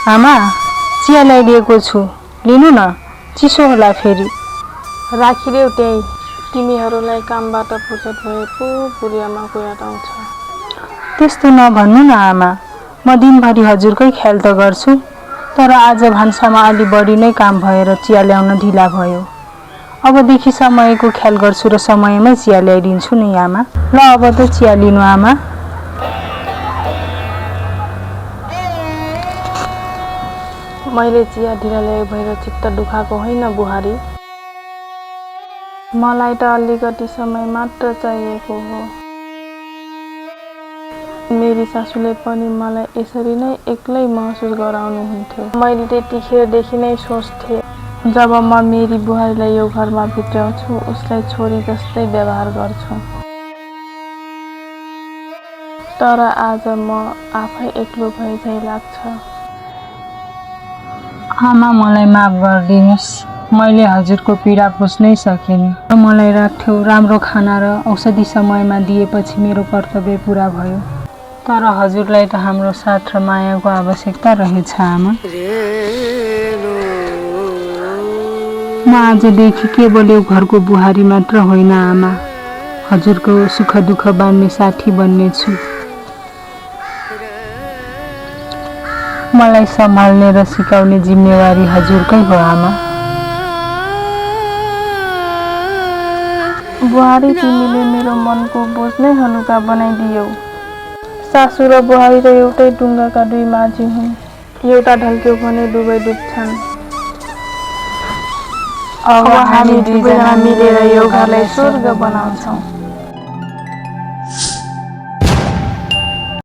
आमा चिया ल्याइदिएको छु, लिनु न, चिसो होला फेरि। राखिदेऊ त्यही, तिमीहरूलाई कामबाट फुर्सद भए पो बुढी आमाको याद आउँछ। त्यस्तो नभन्नु न आमा, म दिनभरि हजुरकै ख्याल त गर्छु, तर आज भान्सामा अलि बढी नै काम भएर चिया ल्याउन ढिला भयो। अबदेखि समयको ख्याल गर्छु र समयमै चिया ल्याइदिन्छु नि आमा। ल अब त चिया लिनु आमा। मैले चिया ढिला ल्याए भएर चित्त दुखाएको होइन बुहारी, मलाई त अलिकति समय मात्र चाहिएको हो। मेरी सासूले पनि मलाई यसरी नै एक्लै महसुस गराउनुहुन्थ्यो। मैले त्यतिखेरदेखि नै सोच्थेँ, जब म मेरी बुहारीलाई यो घरमा भित्राउँछु उसलाई छोरी जस्तै व्यवहार गर्छु। तर आज म आफै एक्लो भए झै लाग्छ। आमा मलाई माफ गरिदिनुहोस्, मैले हजुरको पीडा बुझ्नै सकिनँ। मलाई राख्थ्यो राम्रो खाना र औषधि समयमा दिएपछि मेरो कर्तव्य पुरा भयो। तर हजुरलाई त हाम्रो साथ र मायाको आवश्यकता रहेछ आमा। म आजदेखि केवल यो घरको बुहारी मात्र होइन आमा, हजुरको सुख दुःख बाँड्ने साथी बन्नेछु। मलाई सम्हाल्ने र सिकाउने जिम्मेवारी हजुरकै हो आमा। बुहारी तिमीले मेरो मनको बोझ नै हलुका बनाइदियौ। सासू र बुहारी त एउटै डुङ्गाका दुई माझी हुन्, एउटा ढल्क्यो भने दुवै डुब्छन्। अब हामी दुवैजना मिलेर यो घरलाई स्वर्ग बनाउँछौँ।